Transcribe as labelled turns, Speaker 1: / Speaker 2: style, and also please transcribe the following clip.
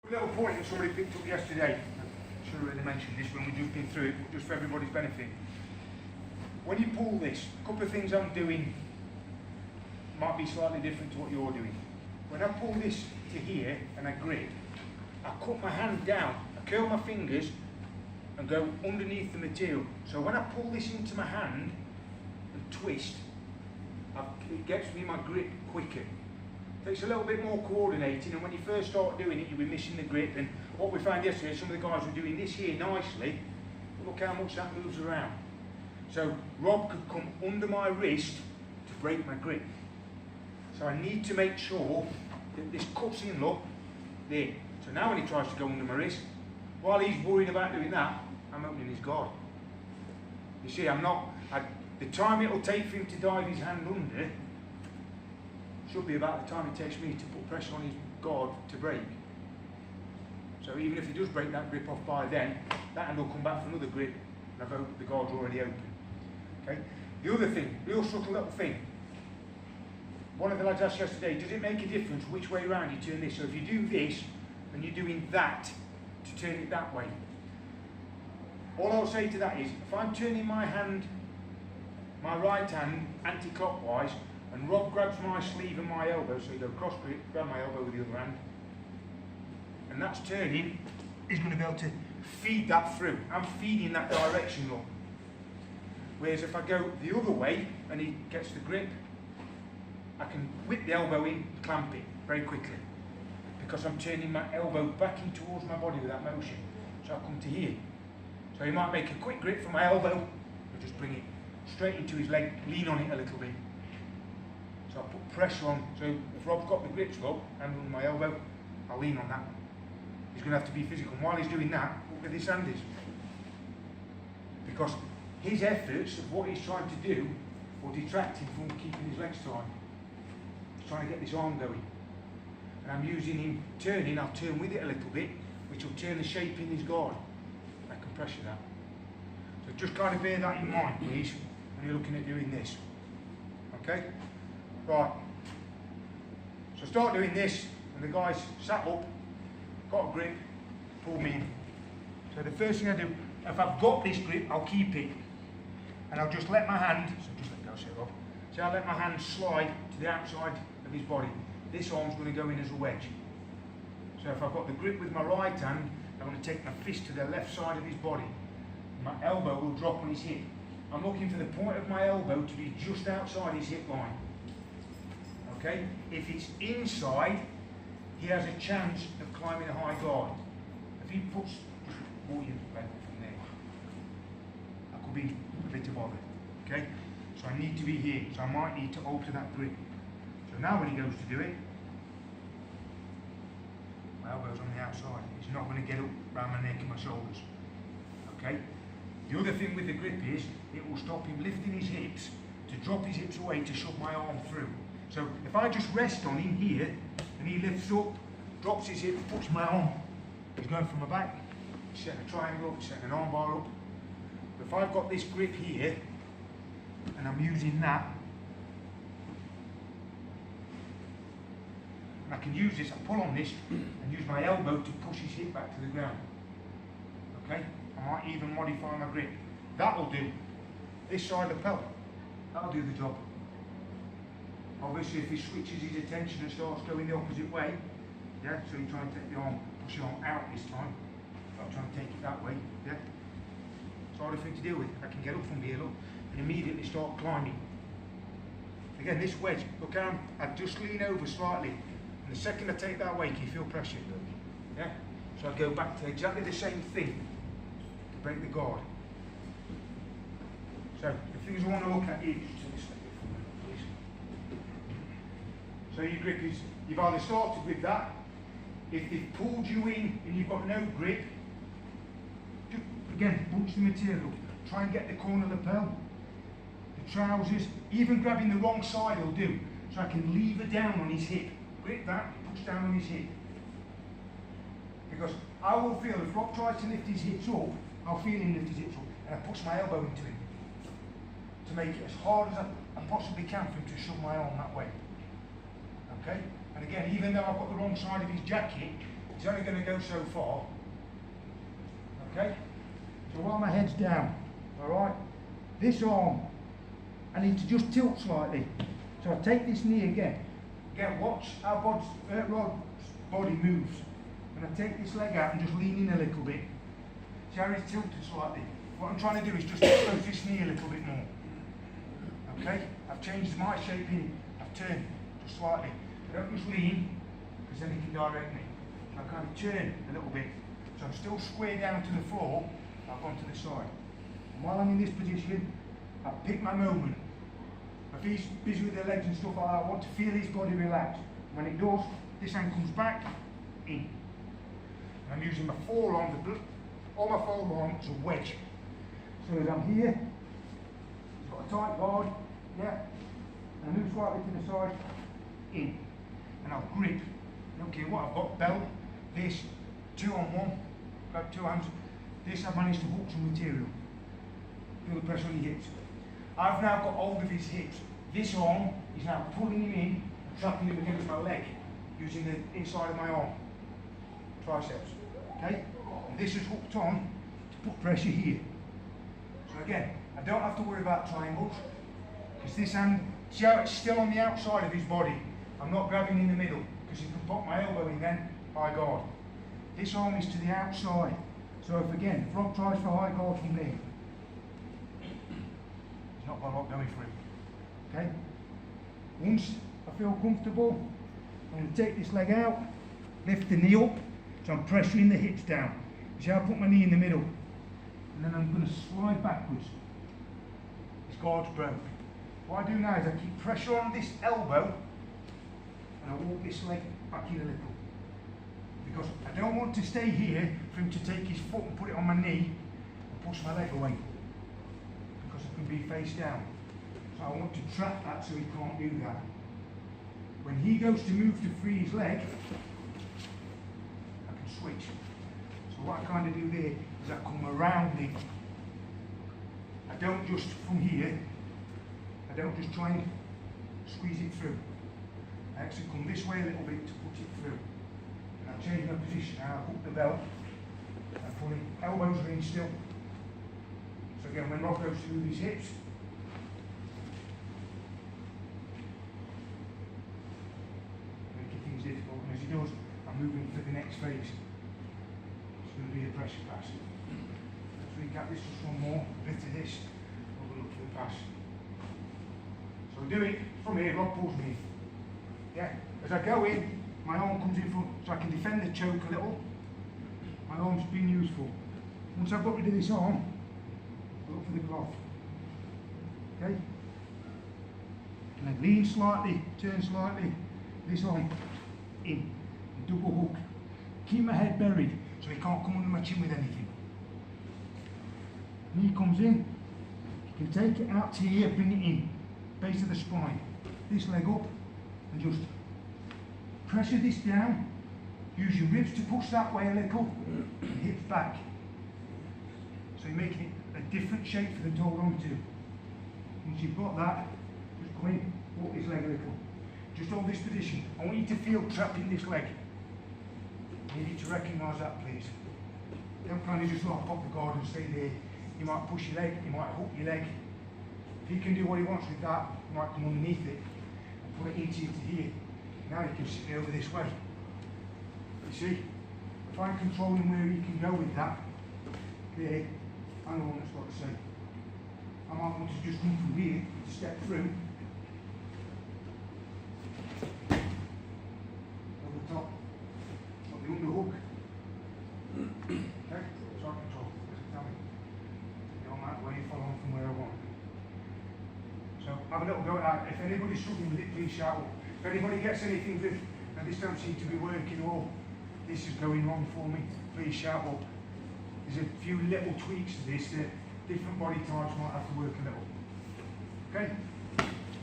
Speaker 1: A little point that somebody picked up yesterday, I should have really mentioned this when we're jumping through it, but just for everybody's benefit. When you pull this, a couple of things I'm doing might be slightly different to what you're doing. When I pull this to here and I grip, I cut my hand down, I curl my fingers and go underneath the material. So when I pull this into my hand and twist, it gets me my grip quicker. Takes a little bit more coordinating, and when you first start doing it, you'll be missing the grip. And what we found yesterday, some of the guys were doing this here nicely, but look how much that moves around. So Rob could come under my wrist to break my grip. So I need to make sure that this cuts in, look, there. So now when he tries to go under my wrist, while he's worried about doing that, I'm opening his guard. You see, the time it'll take for him to dive his hand under should be about the time it takes me to put pressure on his guard to break. So even if he does break that grip off by then, that hand will come back for another grip, and the guard's already open. Okay. The other thing, real subtle little thing. One of the lads asked yesterday, does it make a difference which way around you turn this? So if you do this, and you're doing that to turn it that way. All I'll say to that is, if I'm turning my hand, my right hand anti-clockwise, and Rob grabs my sleeve and my elbow, so you go cross grip, grab my elbow with the other hand, and that's turning, he's going to be able to feed that through. I'm feeding that direction, look. Whereas if I go the other way and he gets the grip, I can whip the elbow in, clamp it very quickly, because I'm turning my elbow back in towards my body with that motion. So I come to here. So he might make a quick grip from my elbow, and just bring it straight into his leg, lean on it a little bit. So I put pressure on. So if Rob's got the grips up, hand under my elbow, I'll lean on that. He's going to have to be physical. And while he's doing that, look where this hand is. Because his efforts of what he's trying to do will detract him from keeping his legs tight. He's trying to get this arm going. And I'm using him turning, I'll turn with it a little bit, which will turn the shape in his guard. I can pressure that. So just kind of bear that in mind, please, when you're looking at doing this. Okay? Right. So start doing this, and the guy's sat up, got a grip, pull me in. So the first thing I do, if I've got this grip, I'll keep it. And I'll just let my hand, so just let go, say Rob. So I'll let my hand slide to the outside of his body. This arm's going to go in as a wedge. So if I've got the grip with my right hand, I'm going to take my fist to the left side of his body. My elbow will drop on his hip. I'm looking for the point of my elbow to be just outside his hip line. Okay? If it's inside, he has a chance of climbing a high guard. If he puts, just pull your leg from there, that could be a bit of bother. Okay? So I need to be here. So I might need to alter that grip. So now when he goes to do it, my elbow's on the outside. It's not going to get up around my neck and my shoulders. Okay? The other thing with the grip is, it will stop him lifting his hips, to drop his hips away to shove my arm through. So if I just rest on him here, and he lifts up, drops his hip, puts my arm, he's going from my back, setting a triangle up, setting an arm bar up. But if I've got this grip here, and I'm using that, and I can use this, I pull on this, and use my elbow to push his hip back to the ground. Okay? I might even modify my grip. That'll do. This side of the pelt, that'll do the job. Obviously if he switches his attention and starts going the opposite way, yeah, so you try and take the arm, push the arm out this time, I'm trying to take it that way, yeah. It's harder thing to deal with. I can get up from here, look, and immediately start climbing. Again, this wedge, look how I just lean over slightly, and the second I take that away, can you feel pressure? Yeah? So I go back to exactly the same thing to break the guard. So the things I want to look at is, so your grip is, you've either started with that, if they've pulled you in and you've got no grip, just, again, bunch the material, try and get the corner of the lapel, the trousers, even grabbing the wrong side will do, so I can lever down on his hip, grip that, push down on his hip. Because I will feel, if Rob tries to lift his hips up, I'll feel him lift his hips up, and I push my elbow into him, to make it as hard as I possibly can for him to shove my arm that way. Okay? And again, even though I've got the wrong side of his jacket, it's only going to go so far. Okay? So while my head's down, alright, this arm, I need to just tilt slightly. So I take this knee again. Again, watch how Rod's body moves. And I take this leg out and just lean in a little bit. See how it's tilted slightly? What I'm trying to do is just expose this knee a little bit more. Okay? I've changed my shape here. I've turned just slightly. I don't just lean, because then it can direct me. So I kind of turn a little bit. So I'm still square down to the floor, I've gone to the side. And while I'm in this position, I pick my moment. If he's busy with the legs and stuff like that, I want to feel his body relax. When it does, this hand comes back, in. And I'm using my forearm, all my forearm to wedge. So as I'm here, he's got a tight guard, yeah. And I move slightly to the side, in. And I'll grip. Okay, what I've got, belt, this, 2 on 1, got 2 hands. This I've managed to hook some material. Feel the pressure on your hips. I've now got hold of his hips. This arm is now pulling him in and trapping him against my leg, using the inside of my arm, triceps. Okay? And this is hooked on to put pressure here. So again, I don't have to worry about triangles, because this hand, see how it's still on the outside of his body. I'm not grabbing in the middle, because he can pop my elbow in then, high guard. This arm is to the outside. So if again, if Rob tries for high guard from there, he's not got a lot going for him. Okay? Once I feel comfortable, I'm going to take this leg out, lift the knee up, so I'm pressuring the hips down. See how I put my knee in the middle? And then I'm going to slide backwards. His guard's broke. What I do now is I keep pressure on this elbow, and I walk this leg back in a little. Because I don't want to stay here for him to take his foot and put it on my knee and push my leg away. Because it can be face down. So I want to trap that so he can't do that. When he goes to move to free his leg, I can switch. So what I kind of do there is I come around it. I don't just, from here, I don't just try and squeeze it through. I actually come this way a little bit to put it through. And I change my position now, I hook the belt, and pull it, elbows are in still. So again, when Rob goes through his hips, making things difficult, and as he does, I'm moving to the next phase. It's going to be a pressure pass. Let's recap this just one more, a bit of this, and we'll look for the pass. So we do it from here, Rob pulls me in. Yeah, as I go in, my arm comes in front, so I can defend the choke a little. My arm's being useful. Once I've got rid of this arm, I look for the cloth. Okay? And then lean slightly, turn slightly, this arm in, and double hook. Keep my head buried, so he can't come under my chin with anything. Knee comes in, you can take it out to here, bring it in, base of the spine. This leg up, and just pressure this down, use your ribs to push that way a little, and hips back. So you're making it a different shape for the to hold on to. Once you've got that, just come in, walk this leg a little. Just hold this position. I want you to feel trapped in this leg. You need to recognise that, please. Don't kind of just like pop the guard and stay there. You might push your leg, you might hook your leg. If he can do what he wants with that, you might come underneath it and put it into here. Now you can sit me over this way. You see? If I'm controlling where you can go with that, there, I know what I've got to say. I might want to just come from here to step through. Over the top. Got the underhook. Okay? So I control. Tell me. Go on that way, follow on from where I want. So have a little go at that. If anybody's struggling with it, please shout up. If anybody gets anything that, and this don't seem to be working, or this is going wrong for me, please shout up. There's a few little tweaks to this that different body types might have to work a little. Okay?